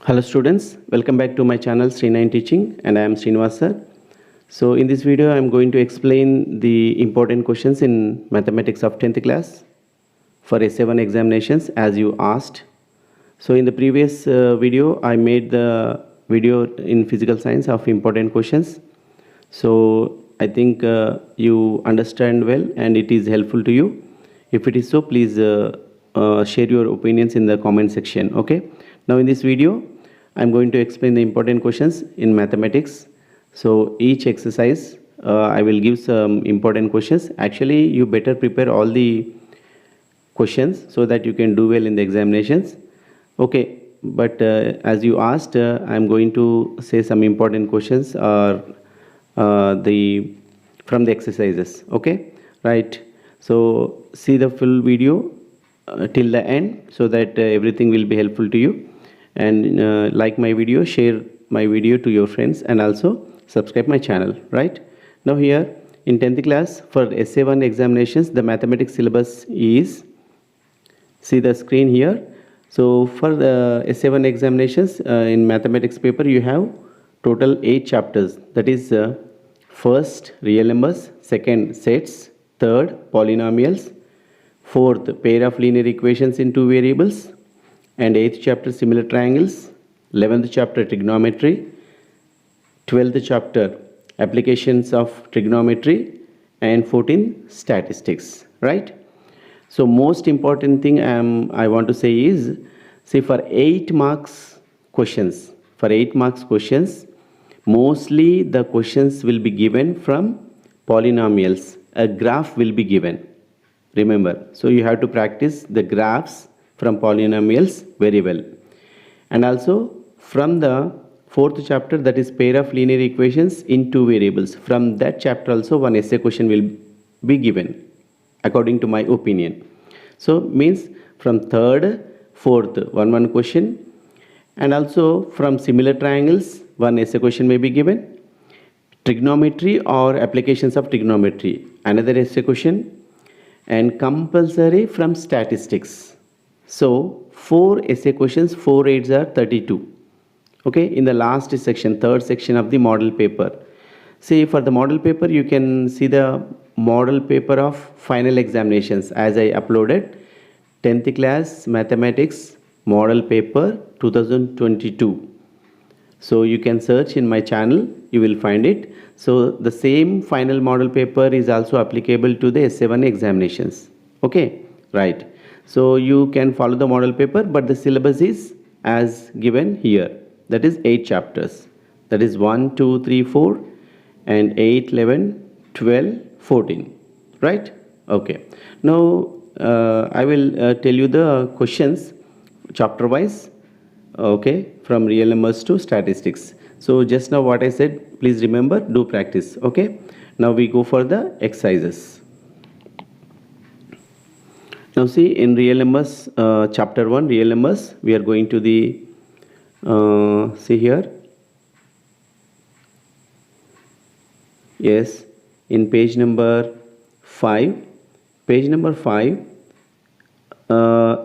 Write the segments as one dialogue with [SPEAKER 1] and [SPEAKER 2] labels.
[SPEAKER 1] Hello students, welcome back to my channel Sri9 Teaching and I am Srinivas sir. So in this video I am going to explain the important questions in mathematics of 10th class for Essay 1 examinations as you asked. So in the previous video I made the video in physical science of important questions. So I think you understand well and it is helpful to you. If it is so, please share your opinions in the comment section. Okay. Now in this video I'm going to explain the important questions in mathematics. So each exercise I will give some important questions. Actually you better prepare all the questions so that you can do well in the examinations. Okay, but as you asked, I'm going to say some important questions or the from the exercises. Okay, right. So see the full video till the end so that everything will be helpful to you. And like my video, share my video to your friends and also subscribe my channel. Right now here in 10th class for Essay 1 examinations, the mathematics syllabus is, see the screen here. So for the Essay 1 examinations in mathematics paper you have total 8 chapters, that is first real numbers, second sets, third polynomials, fourth pair of linear equations in two variables, and 8th chapter similar triangles, 11th chapter trigonometry, 12th chapter applications of trigonometry, and 14 statistics. Right. So most important thing I want to say is, see for 8 marks questions, mostly the questions will be given from polynomials. A graph will be given. Remember, so you have to practice the graphs from polynomials very well. And also from the 4th chapter, that is pair of linear equations in two variables. From that chapter also one essay question will be given according to my opinion. So means from 3rd, 4th one question, and also from similar triangles one essay question may be given. Trigonometry or applications of trigonometry, another essay question, and compulsory from statistics. So 4 essay questions, 4 8s are 32. Okay, in the last section, third section of the model paper. See for the model paper you can see the model paper of final examinations as I uploaded 10th class mathematics model paper 2022. So you can search in my channel, you will find it. So the same final model paper is also applicable to the Essay 1 examinations. Okay, right. So you can follow the model paper, but the syllabus is as given here, that is 8 chapters, that is 1 2 3 4 and 8 11 12 14. Right. Okay, now I will tell you the questions chapter wise. Okay, from real numbers to statistics. So just now what I said, please remember, do practice. Okay, now we go for the exercises. Now see in real numbers, chapter 1 real numbers, we are going to the see here, yes, in page number 5,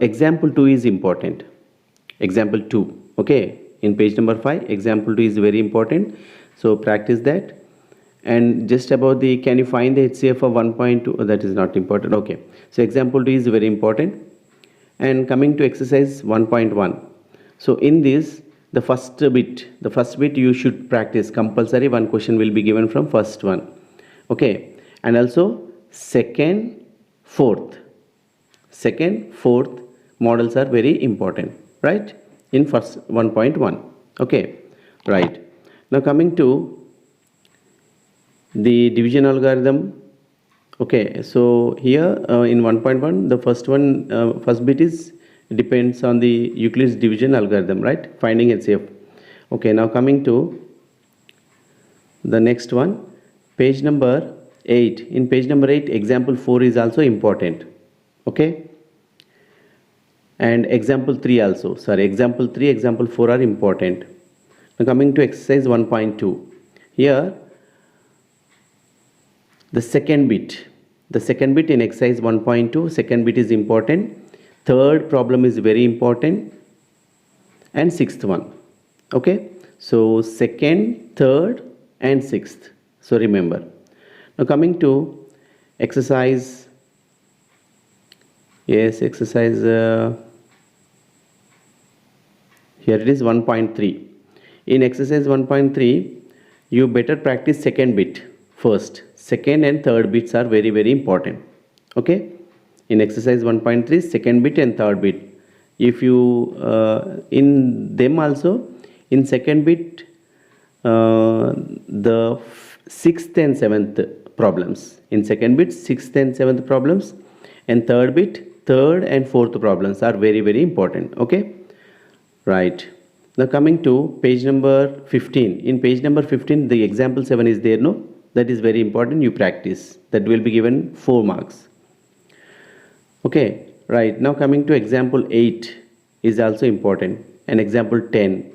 [SPEAKER 1] example 2 is important. Example 2, okay, in page number 5 example 2 is very important, so practice that. And just about the, can you find the HCF of 1.2, that is not important. Okay, so example 2 is very important. And coming to exercise 1.1, so in this the first bit you should practice compulsory, one question will be given from first one. Okay, and also second fourth models are very important, right, in first 1.1. okay, right. Now coming to the division algorithm. Okay, so here in 1.1 the first bit is depends on the Euclid's division algorithm, right, finding HCF. Okay, now coming to the next one, page number 8. In page number 8 example 4 is also important. Okay, and example 3 also, sorry, example 3 example 4 are important. Now coming to exercise 1.2, here the second bit in exercise 1.2, second bit is important, third problem is very important, and sixth one. Okay, so second, third and sixth. So remember. Now coming to exercise, yes, exercise, here it is 1.3. In exercise 1.3, you better practice second bit first. Second and third bits are very, very important. Okay, in exercise 1.3, second bit and third bit. If you, in them also, in second bit, the sixth and seventh problems. In second bit, sixth and seventh problems, and third bit, third and fourth problems are very, very important. Okay, right. Now coming to page number 15. In page number 15, the example 7 is there, no? That is very important. You practice. That will be given 4 marks. Okay, right. Now coming to example 8 is also important. And example 10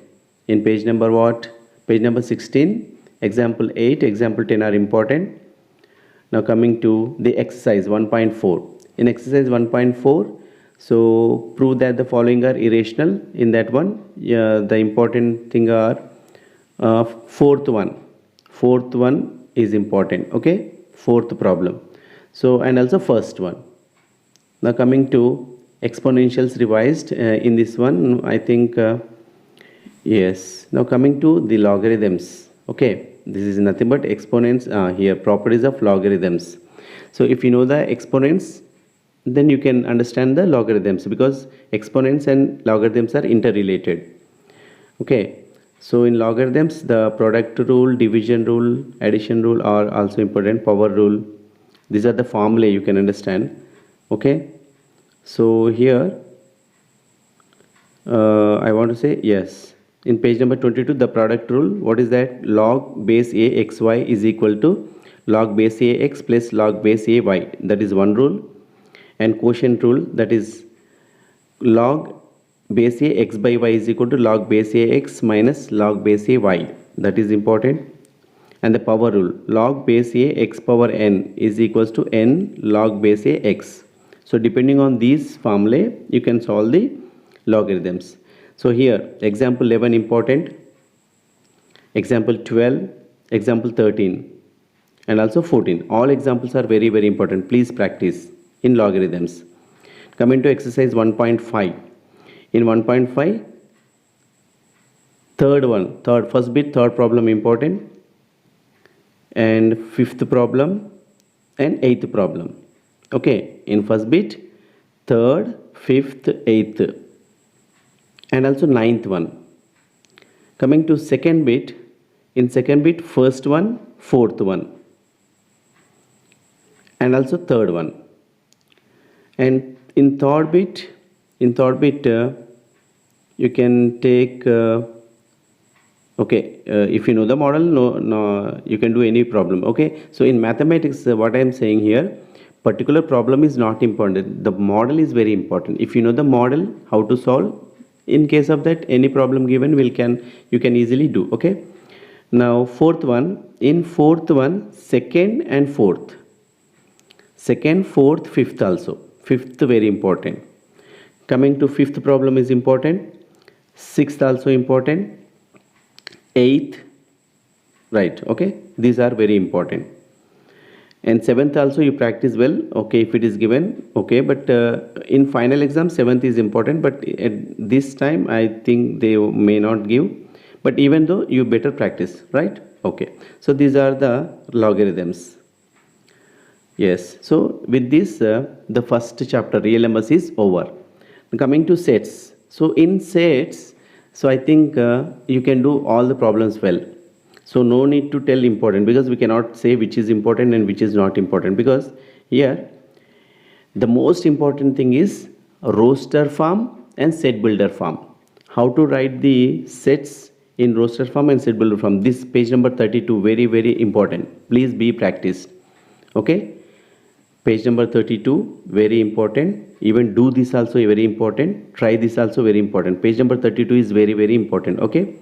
[SPEAKER 1] in page number what? Page number 16. Example 8, example 10 are important. Now coming to the exercise 1.4. In exercise 1.4, so prove that the following are irrational. In that one, the important thing are fourth one. Fourth one is important. Okay, fourth problem. So and also first one. Now coming to exponentials revised in this one, I think yes. Now coming to the logarithms. Okay, this is nothing but exponents. Here properties of logarithms. So if you know the exponents, then you can understand the logarithms, because exponents and logarithms are interrelated. Okay, so in logarithms, the product rule, division rule, addition rule are also important. Power rule. These are the formulae you can understand. Okay, so here I want to say yes. In page number 22, the product rule, what is that? Log base a xy is equal to log base a x plus log base a y. That is one rule. And quotient rule, that is log base a x by y is equal to log base a x minus log base a y. That is important. And the power rule, log base a x power n is equals to n log base a x. So depending on these formulae, you can solve the logarithms. So here example 11 important, example 12, example 13 and also 14. All examples are very, very important. Please practice in logarithms. Coming to exercise 1.5. In 1.5, first bit, third problem important, and fifth problem and eighth problem. Okay, in first bit, third, fifth, eighth, and also ninth one. Coming to second bit, in second bit, first one, fourth one, and also third one. And in third bit, you can take okay, if you know the model, no, you can do any problem. Okay, so in mathematics, what I am saying here, particular problem is not important. The model is very important. If you know the model, how to solve, in case of that, any problem given you can easily do. Okay, now fourth one, in fourth one, second and fourth, second, fourth, fifth also, fifth very important. Coming to fifth problem is important, sixth also important, eighth, right? Okay, these are very important. And seventh also you practice well. Okay, if it is given, okay, but in final exam seventh is important, but at this time I think they may not give, but even though you better practice, right? Okay, so these are the logarithms. Yes, so with this the first chapter real numbers is over. Coming to sets, so in sets, so I think you can do all the problems well. So no need to tell important, because we cannot say which is important and which is not important, because here the most important thing is roster form and set builder form. How to write the sets in roster form and set builder form. This page number 32, very, very important. Please be practiced. Okay, page number 32, very important. Even do this also very important. Try this also very important. Page number 32 is very, very important. Okay,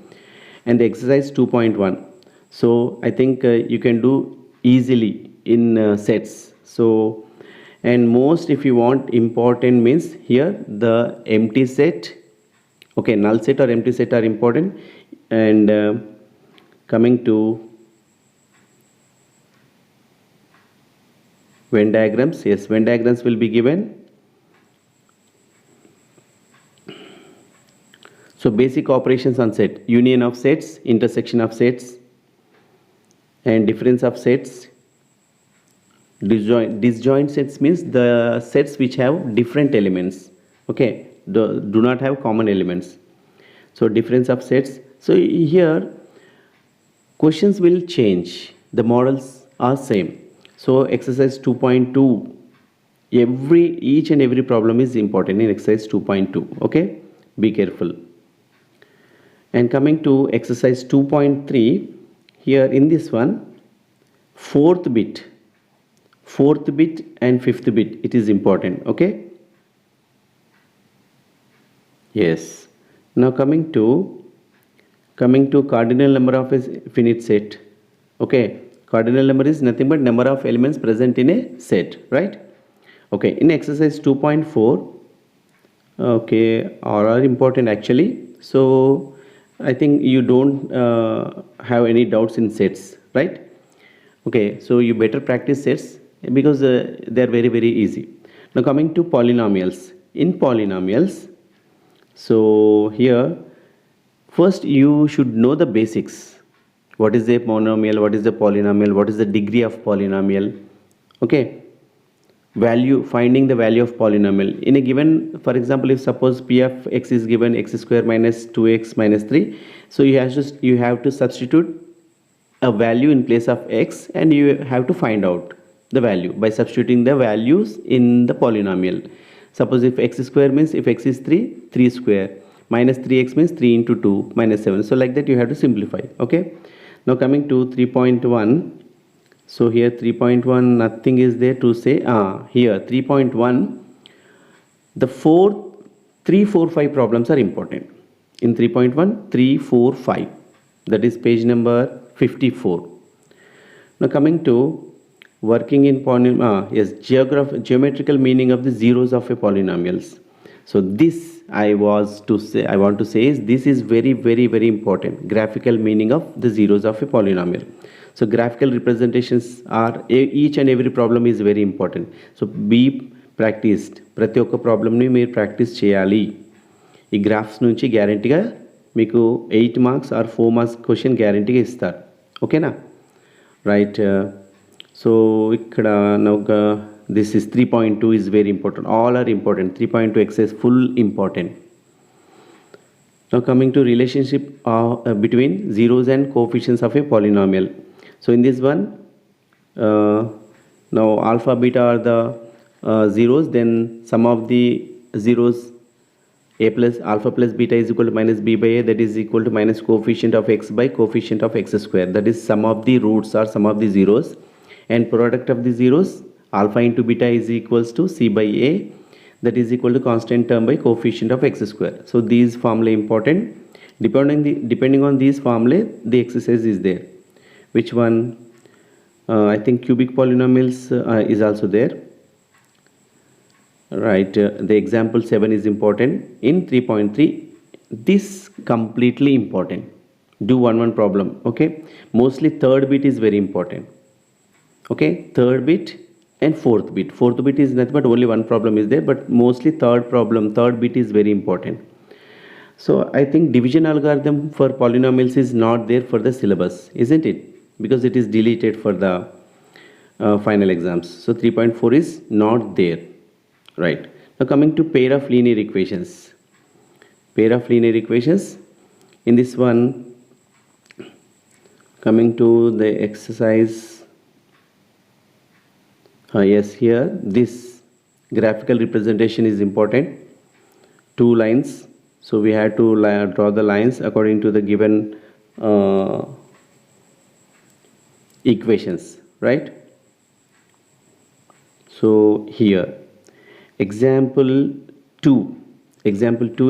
[SPEAKER 1] and the exercise 2.1. So I think you can do easily in sets. So, and most if you want important means here the empty set, okay, null set or empty set are important. And coming to Venn diagrams, yes, Venn diagrams will be given. So basic operations on set: union of sets, intersection of sets, and difference of sets. Disjoint sets means the sets which have different elements, okay, do not have common elements. So difference of sets. So here questions will change, the models are same. So exercise 2.2, each and every problem is important in exercise 2.2, okay, be careful. And coming to exercise 2.3, here in this one, fourth bit and fifth bit, it is important, okay. Yes. Now coming to cardinal number of a finite set, okay. Cardinal number is nothing but number of elements present in a set, right? Okay, in exercise 2.4, okay, all are important actually. So I think you don't have any doubts in sets, right? Okay, so you better practice sets because they are very, very easy. Now coming to polynomials. In polynomials, so here first you should know the basics. What is a monomial? What is the polynomial? What is the degree of polynomial? Okay, finding the value of polynomial in a given, for example, if suppose p of x is given x square minus 2x minus 3, so you have to substitute a value in place of x, and you have to find out the value by substituting the values in the polynomial. Suppose if x square means if x is 3 square, minus 3x means 3 into 2 minus 7. So like that you have to simplify, okay. Now coming to 3.1. So here 3.1, nothing is there to say. Here 3.1, the 3, 4, 5 problems are important. In 3.1, 3, 4, 5, that is page number 54. Now coming to working in yes, geometrical meaning of the zeros of a polynomials. So this I want to say is this is very, very, very important. Graphical meaning of the zeros of a polynomial. So graphical representations are each and every problem is very important. So be practiced. ప్రతి ఒక్క ప్రాబ్లమ్ని మీరు practice చేయాలి. ఈ graphs నుంచి గ్యారంటీగా మీకు 8 marks are 4 marks question గ్యారంటీగా ఇస్తారు, ఓకేనా. రైట్. సో ఇక్కడ this is 3.2 is very important. All are important. 3.2 exercise full important. Now coming to relationship between zeros and coefficients of a polynomial. So in this one, now alpha beta are the zeros, then sum of the zeros a plus alpha plus beta is equal to minus b by a, that is equal to minus coefficient of x by coefficient of x square, that is sum of the roots or sum of the zeros, and product of the zeros alpha into beta is equals to c by a, that is equal to constant term by coefficient of x square. So these formulae important. Depending on these formulae, the exercise is there. Which one? I think cubic polynomials is also there, right. The example 7 is important. In 3.3, this completely important. Do one problem, okay. Mostly third bit is very important, okay. Third bit and fourth bit. Fourth bit is nothing but only one problem is there, but mostly third bit is very important. So I think division algorithm for polynomials is not there for the syllabus, isn't it? Because it is deleted for the final exams. So 3.4 is not there, right. Now coming to pair of linear equations. Pair of linear equations. In this one, coming to the exercise, yes, here this graphical representation is important. 2 lines. So we have to draw the lines according to the given equations, right. So here example 2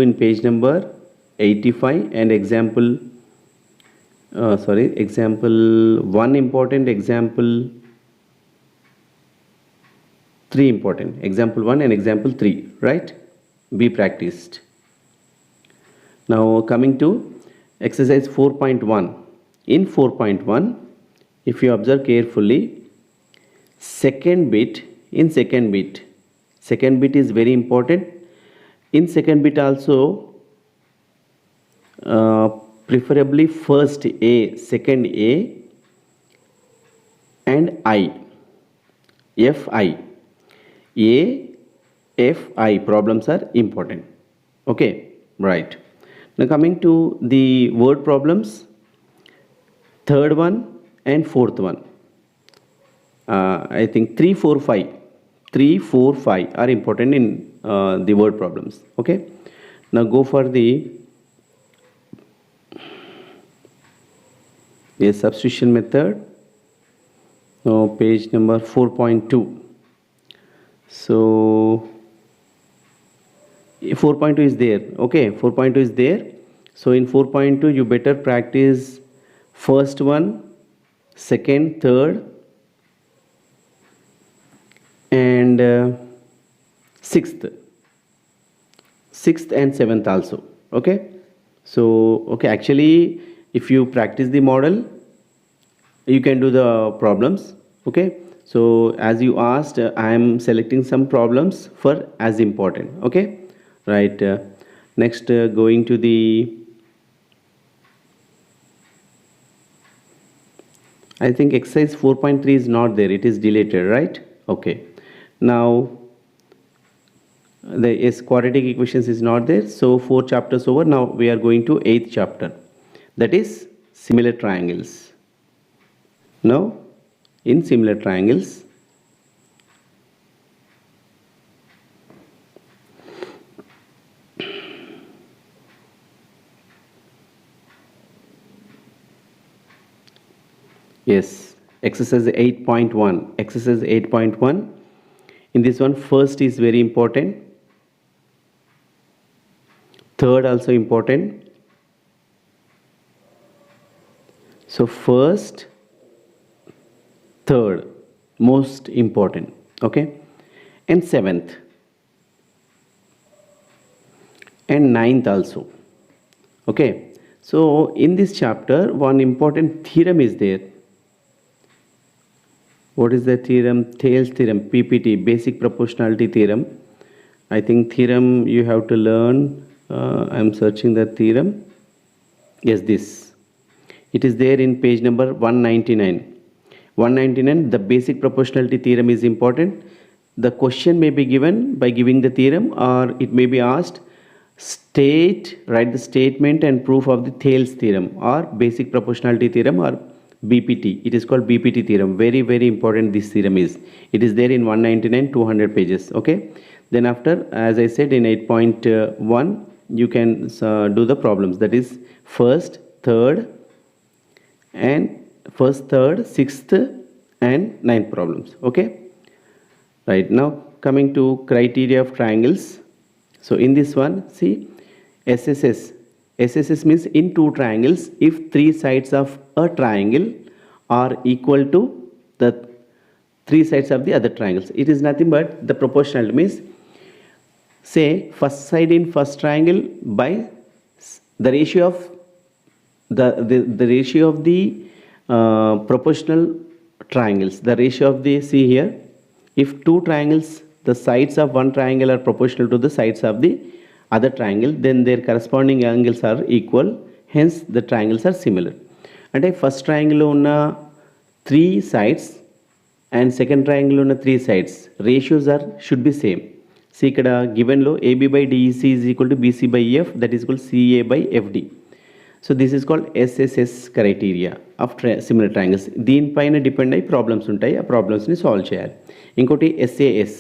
[SPEAKER 1] in page number 85, and example 1 important, example 3 important. Example 1 and example 3, right. Be practiced. Now coming to exercise 4.1. In 4.1, if you observe carefully, second bit is very important. In second bit also, preferably first A, second A and I, Fi. A, Fi problems are important. Okay, right. Now coming to the word problems, third one and fourth one. I think 3, 4, 5 are important in the word problems. Okay, now go for the substitution method. Now page number 4.2. So 4.2 is there. Okay, 4.2 is there. So in 4.2 you better practice first one, second, third and sixth and seventh also. Okay, so okay, actually if you practice the model you can do the problems. Okay, so as you asked, I am selecting some problems for as important. Okay, right. Next, going to the, I think exercise 4.3 is not there, it is deleted, right? Okay, now the quadratic equations is not there, so 4 chapters over. Now we are going to 8th chapter, that is similar triangles. Now in similar triangles, yes, exercise 8.1. Exercise 8.1. In this one, first is very important. Third also important. So first, third, most important. Okay, and seventh and ninth also. Okay, so in this chapter, one important theorem is there. What is the theorem? Thales theorem, PPT, basic proportionality theorem. I think theorem you have to learn. I am searching the theorem. Yes, this. It is there in page number 199. 199, the basic proportionality theorem is important. The question may be given by giving the theorem, or it may be asked, write the statement and proof of the Thales theorem or basic proportionality theorem or BPT. It is called BPT theorem. Very, very important this theorem is. It is there in 199, 200 pages. Okay. Then after, as I said, in 8.1, you can do the problems. That is first, third, sixth and ninth problems. Okay. Right. Now coming to criteria of triangles. So in this one, see, SSS. SSS means in two triangles, if three sides of a triangle are equal to the three sides of the other triangles. It is nothing but the proportional, means say first side in first triangle by the ratio of the ratio of the proportional triangles. The ratio of the, see here, if two triangles, the sides of one triangle are proportional to the sides of the other triangle, then their corresponding angles are equal, hence the triangles are similar. And first triangle una 3 sides and second triangle una 3 sides, ratios should be same. See ikkada given lo AB by DEC is equal to BC by EF, that is equal to CA by FD. So this is called SSS criteria of similar triangles. దీని పైన depend అయ్యి problems ఉంటాయి, ఆ ప్రాబ్లమ్స్ని solve చేయాలి. ఇంకోటి SAS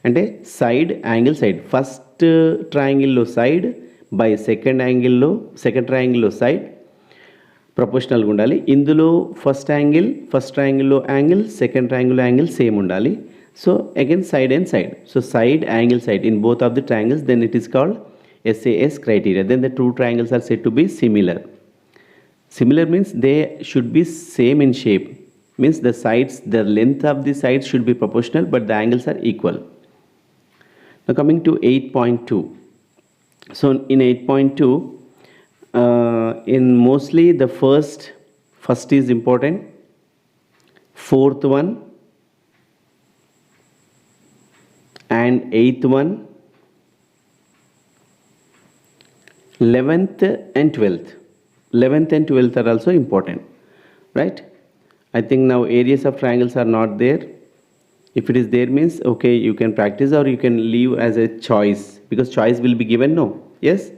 [SPEAKER 1] అంటే side angle side, first ట్రయాంగిల్లో సైడ్ బై సెకండ్ ట్రయాంగిల్లో సైడ్ ప్రపోర్షనల్గా ఉండాలి. ఇందులో ఫస్ట్ ట్రయాంగిల్లో యాంగిల్, సెకండ్ ట్రయాంగిల్లో యాంగిల్ సేమ్ ఉండాలి. So again side and side, so side angle side in both of the triangles, then it is called SAS criteria. Then the two triangles are said to be similar. Similar means they should be same in shape, means the sides, the length of the sides should be proportional but the angles are equal. Now coming to 8.2. So in 8.2, in mostly the first is important, fourth one and eighth one, 11th and 12th. 11th and 12th are also important, right? I think now areas of triangles are not there. If it is there means okay, you can practice or you can leave as a choice, because choice will be given, no? Yes.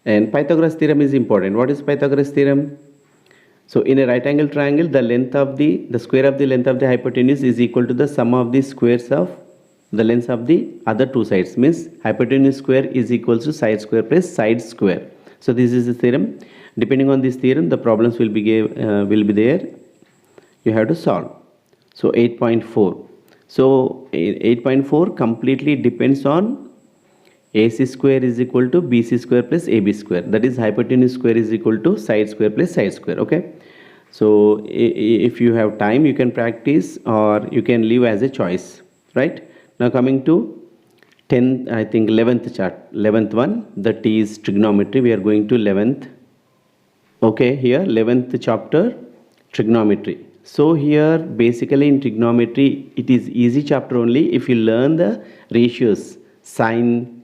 [SPEAKER 1] And Pythagoras theorem is important. What is Pythagoras theorem? So in a right angle triangle, the length of the square of the length of the hypotenuse is equal to the sum of the squares of the lengths of the other two sides. Means hypotenuse square is equals to side square plus side square. So this is the theorem. Depending on this theorem, the problems will be there. You have to solve. So 8.4. So 8.4 completely depends on AC square is equal to BC square plus AB square. That is hypotenuse square is equal to side square plus side square. Okay. So if you have time, you can practice or you can leave as a choice. Right. Now coming to 10th, I think 11th chart. 11th one, that is trigonometry. We are going to 11th. Okay. Here 11th chapter, trigonometry. So here basically in trigonometry, it is easy chapter only if you learn the ratios, sine,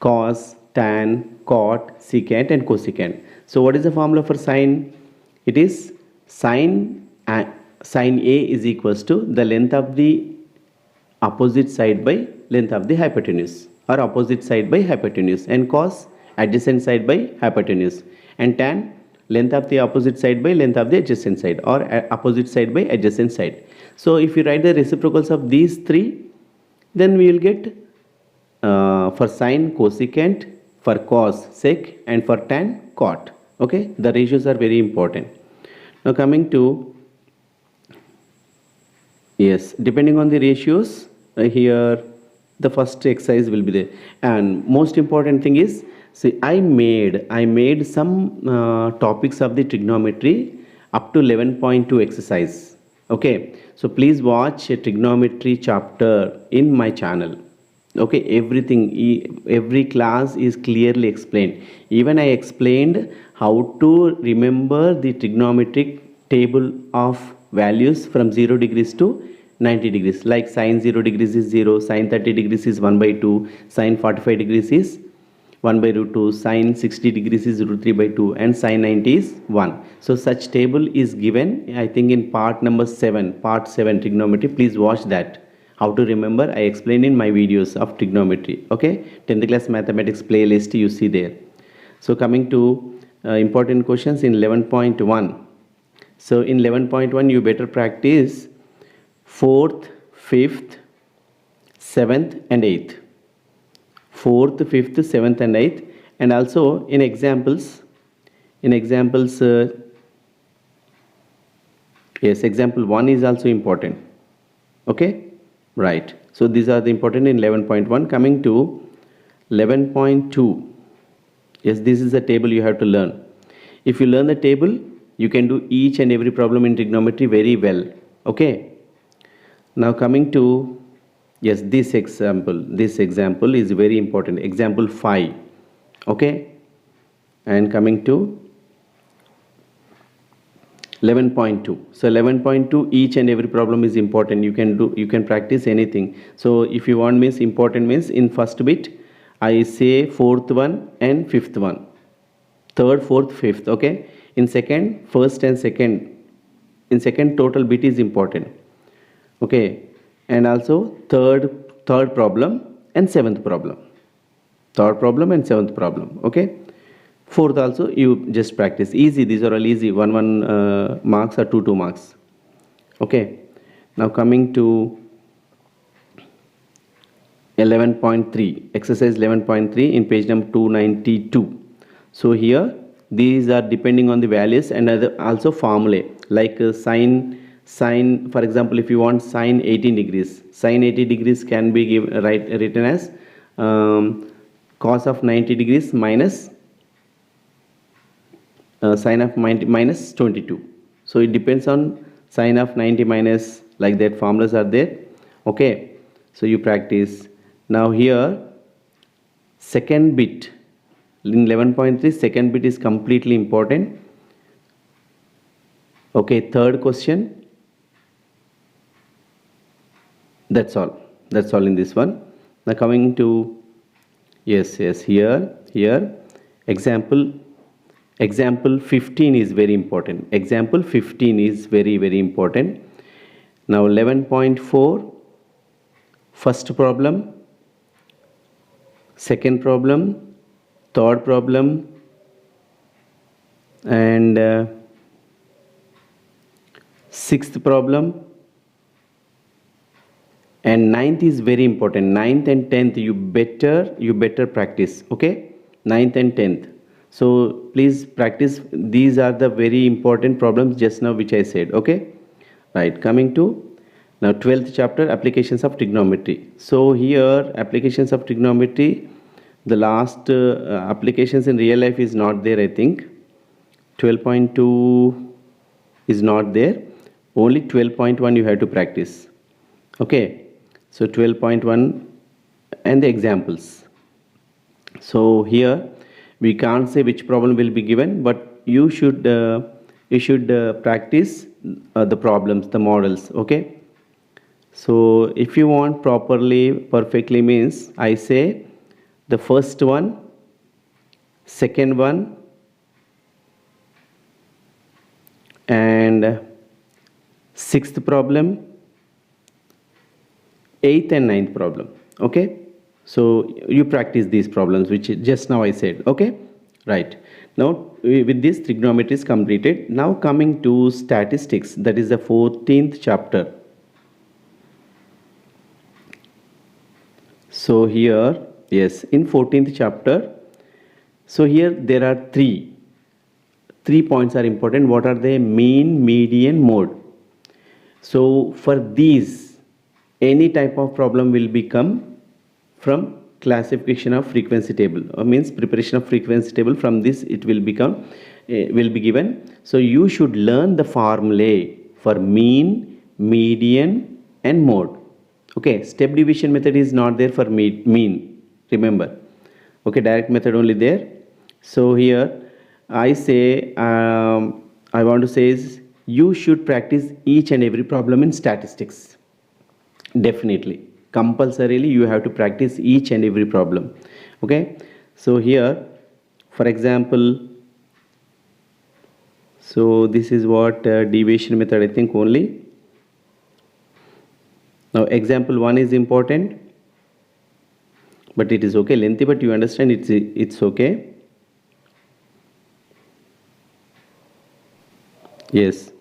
[SPEAKER 1] cos, tan, cot, secant and cosecant. So what is the formula for sine? It is sine A is equals to the length of the opposite side by length of the hypotenuse, or opposite side by hypotenuse, and cos adjacent side by hypotenuse, and tan length of the opposite side by length of the adjacent side, or opposite side by adjacent side. So if you write the reciprocals of these three, then we will get for sine cosecant, for cos sec, and for tan cot. Okay, the ratios are very important. Now coming to, yes, depending on the ratios, here the first exercise will be there. And most important thing is, see, I made some topics of the trigonometry up to 11.2 exercise. Okay, so please watch a trigonometry chapter in my channel. Okay, every class is clearly explained. Even I explained how to remember the trigonometric table of values from 0 degrees to 90 degrees. Like sine 0 degrees is 0, sine 30 degrees is 1 by 2, sine 45 degrees is 1 by root 2, sine 60 degrees is root 3 by 2, and sine 90 is 1. So such table is given, I think, in part number 7, part 7 trigonometry. Please watch that. How to remember, I explained in my videos of trigonometry. Okay, 10th class mathematics playlist you see there. So coming to important questions in 11.1. So in 11.1 you better practice 4th, 5th, 7th and 8th. 4th, 5th, 7th and 8th, and also in examples, yes, example 1 is also important. Okay, right. So these are the important in 11.1. Coming to 11.2, yes, this is the table you have to learn. If you learn the table, you can do each and every problem in trigonometry very well. Okay, now coming to, yes, this example is very important, example 5. Okay, and coming to 11.2. So 11.2, each and every problem is important. You can practice anything. So if you want means important means in first bit I say 4th one and 5th one, 3rd, 4th, 5th. Okay, in second, first and second, in second total bit is important. Okay, and also third problem and 7th problem, 3rd problem and 7th problem. Okay, 4th also you just practice. Easy, these are all easy, 1 marks or 2 marks. Okay, now coming to 11.3, exercise 11.3 in page number 292. So here these are depending on the values and also formulae, like sine, for example, if you want sine 18 degrees, sine 80 degrees can be written as cos of 90 degrees minus sine of 90 minus 22. So it depends on sine of 90 minus, like that formulas are there. Okay, so you practice. Now here second bit, In 11.3, second bit is completely important. Okay, third question. That's all in this one. Now coming to here example 15 is very important. Example 15 is very important. Now 11.4, first problem, second problem, third problem, and sixth problem, and ninth is very important. Ninth and 10th you better practice. Okay, ninth and 10th. So please practice. These are the very important problems just now which I said. Okay, right. Coming to now 12th chapter, applications of trigonometry. So here applications of trigonometry, the last applications in real life is not there, I think. 12.2 is not there. Only 12.1 you have to practice. Okay, so 12.1 and the examples. So here we can't say which problem will be given, but you should practice the problems, the models. Okay, so if you want perfectly means I say the first one, second one, and sixth problem, eighth and ninth problem. Okay, so you practice these problems which just now I said. Okay, right. Now with this trigonometry is completed. Now coming to statistics, that is the 14th chapter. So here, yes, in 14th chapter, so here there are three points are important. What are they? Mean, median, mode. So for these, any type of problem will become from classification of frequency table, or means preparation of frequency table. From this it will be given. So you should learn the formulae for mean, median and mode. Okay, step deviation method is not there for mean, remember. Okay, direct method only there. So here I say I want to say is you should practice each and every problem in statistics. Definitely, compulsorily you have to practice each and every problem. Okay, so here for example, so this is what deviation method, I think only. Now example 1 is important, but it is okay, lengthy, but you understand it's okay. Yes,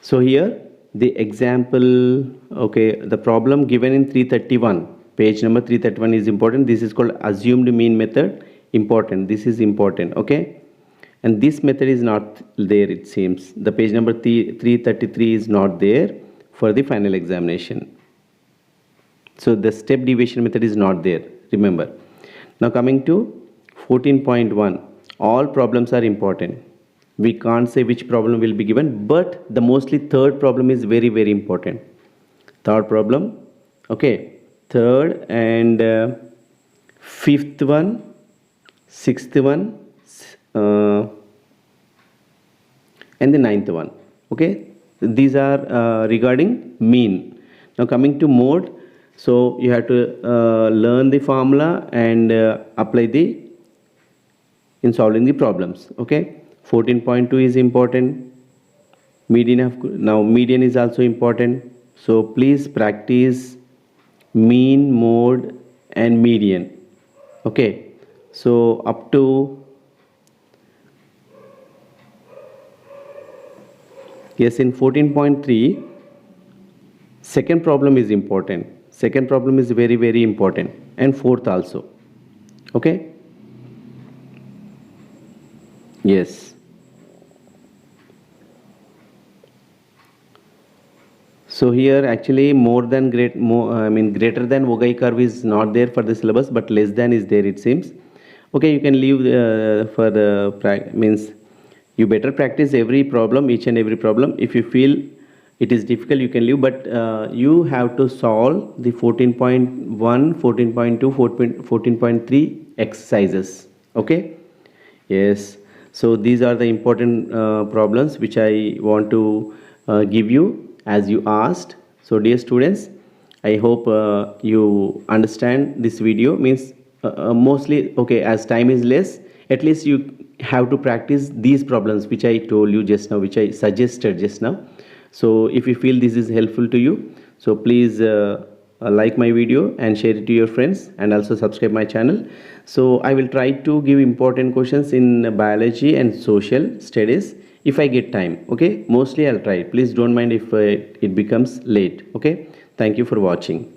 [SPEAKER 1] so here the example, okay, the problem given in 331, page number 331 is important. This is called assumed mean method. Important, this is important. Okay, and this method is not there, it seems. The page number 333 is not there for the final examination. So the step deviation method is not there, remember. Now coming to 14.1, all problems are important. We can't say which problem will be given, but the mostly third problem is very important. Third problem, okay, third and fifth one, sixth one, and the ninth one. Okay, these are regarding mean. Now coming to mode, so you have to learn the formula and apply in solving the problems. Okay, 14.2 is important. Median is also important. So please practice mean, mode and median. Okay, so up to, yes, in 14.3, second problem is important. Second problem is very important, and fourth also. Okay, yes. So here actually greater than Vogai curve is not there for the syllabus, but less than is there, it seems. Okay, you can leave for the means you better practice every problem, each and every problem. If you feel it is difficult, you can leave, but you have to solve the 14.1, 14.2, 14.3 exercises. Okay, Yes. So these are the important problems which I want to give you as you asked. So dear students, I hope you understand this video. Means mostly okay. As time is less, at least you have to practice these problems which I told you just now, which I suggested just now. So if you feel this is helpful to you, so please like my video and share it to your friends, and also subscribe my channel. So I will try to give important questions in biology and social studies if I get time. Okay, mostly I'll try. Please don't mind if it becomes late. Okay, thank you for watching.